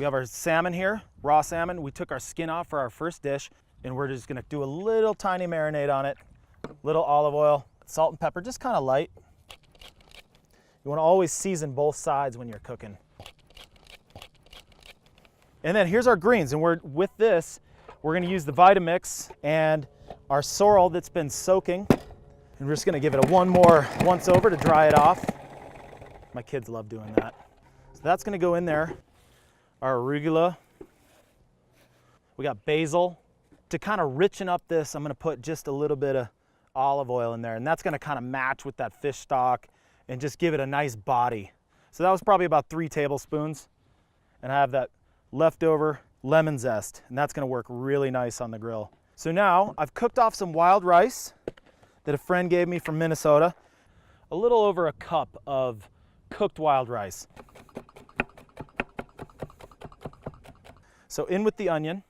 We have our salmon here, raw salmon. We took our skin off for our first dish, and we're just gonna do a little tiny marinade on it, little olive oil, salt and pepper, just kind of light. You wanna always season both sides when you're cooking. And then here's our greens, and with this, we're gonna use the Vitamix and our sorrel that's been soaking, and we're just gonna give it a once over to dry it off. My kids love doing that. So that's gonna go in there. Our arugula. We got basil. To kind of richen up this, I'm gonna put just a little bit of olive oil in there, and that's gonna kind of match with that fish stock and just give it a nice body. So that was probably about 3 tablespoons. And I have that leftover lemon zest, and that's gonna work really nice on the grill. So now I've cooked off some wild rice that a friend gave me from Minnesota. A little over a cup of cooked wild rice. So in with the onion.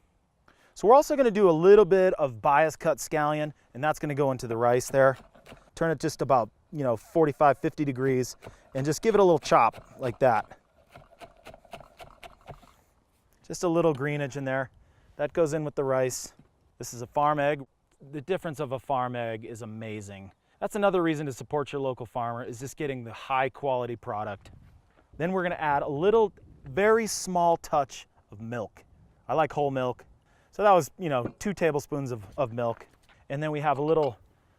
So we're also gonna do a little bit of bias cut scallion, and that's gonna go into the rice there. Turn it just about, 45, 50 degrees, and just give it a little chop like that. Just a little greenage in there. That goes in with the rice. This is a farm egg. The difference of a farm egg is amazing. That's another reason to support your local farmer, is just getting the high quality product. Then we're gonna add a little, very small touch of milk. I like whole milk. So that was, 2 tablespoons of milk. And then we have a little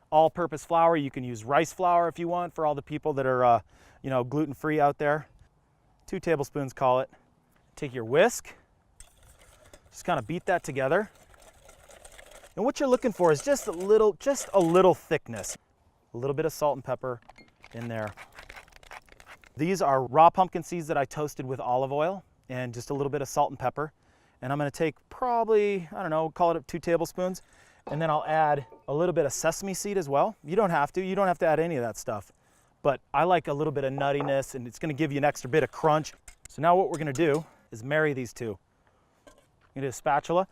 all-purpose flour. You can use rice flour if you want, for all the people that are, gluten-free out there. 2 tablespoons, call it. Take your whisk, just kind of beat that together. And what you're looking for is just a little thickness. A little bit of salt and pepper in there. These are raw pumpkin seeds that I toasted with olive oil and just a little bit of salt and pepper. And I'm gonna take probably, call it 2 tablespoons. And then I'll add a little bit of sesame seed as well. You don't have to add any of that stuff. But I like a little bit of nuttiness, and it's gonna give you an extra bit of crunch. So now what we're gonna do is marry these two. You need a spatula.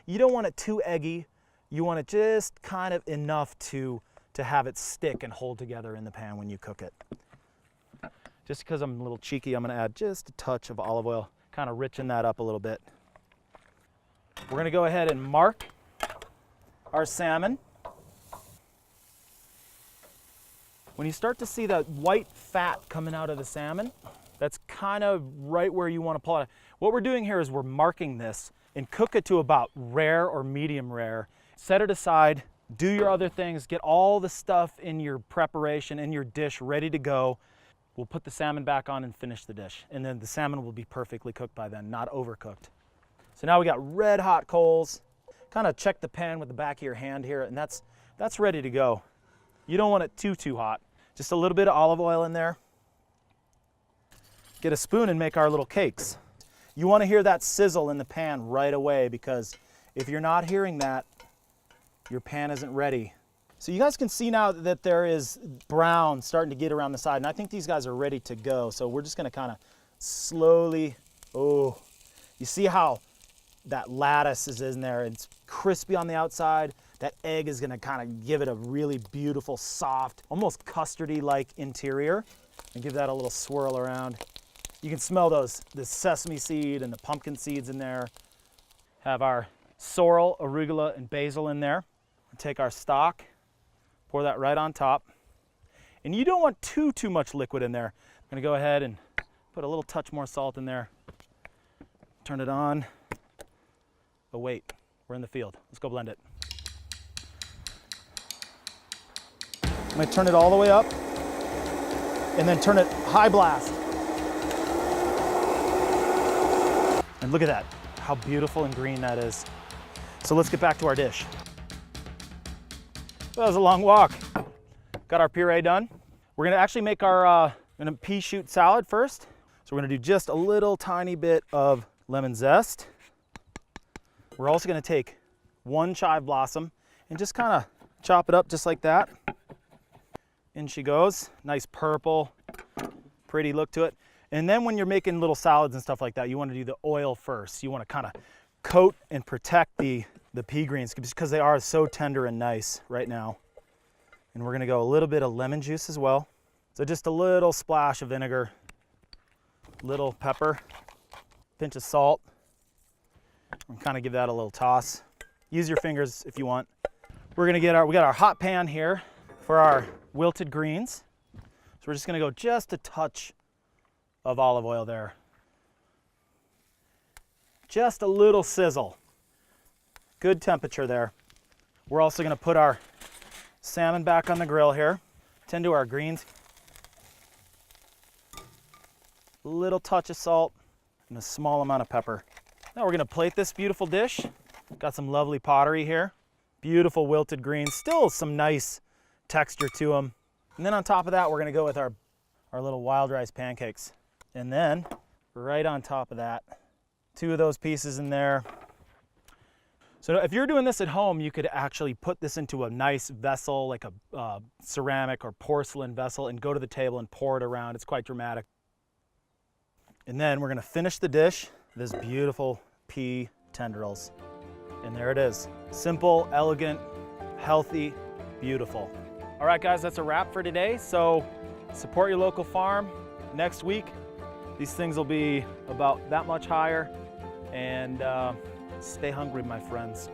You don't want it too eggy. You want it just kind of enough to have it stick and hold together in the pan when you cook it. Just because I'm a little cheeky, I'm gonna add just a touch of olive oil, kind of richen that up a little bit. We're gonna go ahead and mark our salmon. When you start to see that white fat coming out of the salmon, that's kind of right where you want to pull it. What we're doing here is we're marking this and cook it to about rare or medium rare. Set it aside, do your other things, get all the stuff in your preparation, in your dish ready to go. We'll put the salmon back on and finish the dish. And then the salmon will be perfectly cooked by then, not overcooked. So now we got red hot coals. Kind of check the pan with the back of your hand here, and that's ready to go. You don't want it too hot. Just a little bit of olive oil in there. Get a spoon and make our little cakes. You want to hear that sizzle in the pan right away, because if you're not hearing that, your pan isn't ready. So you guys can see now that there is brown starting to get around the side, and I think these guys are ready to go. So we're just gonna kind of slowly, you see how that lattice is in there, it's crispy on the outside. That egg is gonna kind of give it a really beautiful, soft, almost custardy-like interior, and give that a little swirl around. You can smell the sesame seed and the pumpkin seeds in there. Have our sorrel, arugula, and basil in there. Take our stock, pour that right on top. And you don't want too much liquid in there. I'm gonna go ahead and put a little touch more salt in there. Turn it on. Oh wait, we're in the field. Let's go blend it. I'm gonna turn it all the way up and then turn it high blast. And look at that, how beautiful and green that is. So let's get back to our dish. That was a long walk. Got our puree done. We're gonna actually make our pea shoot salad first. So we're gonna do just a little tiny bit of lemon zest. We're also gonna take 1 chive blossom and just kind of chop it up just like that. In she goes, nice purple, pretty look to it. And then when you're making little salads and stuff like that, you wanna do the oil first. You wanna kind of coat and protect the pea greens because they are so tender and nice right now. And we're gonna go a little bit of lemon juice as well. So just a little splash of vinegar, little pepper, pinch of salt, and kind of give that a little toss. Use your fingers if you want. We're gonna get we got our hot pan here for our wilted greens. So we're just gonna go just a touch of olive oil there. Just a little sizzle. Good temperature there. We're also gonna put our salmon back on the grill here. Tend to our greens. A little touch of salt and a small amount of pepper. Now we're gonna plate this beautiful dish. Got some lovely pottery here. Beautiful wilted greens, still some nice texture to them. And then on top of that, we're gonna go with our little wild rice pancakes. And then right on top of that, 2 of those pieces in there. So if you're doing this at home, you could actually put this into a nice vessel, like a ceramic or porcelain vessel, and go to the table and pour it around. It's quite dramatic. And then we're gonna finish the dish with this beautiful pea tendrils. And there it is. Simple, elegant, healthy, beautiful. All right, guys, that's a wrap for today. So support your local farm. Next week, these things will be about that much higher. And stay hungry, my friends.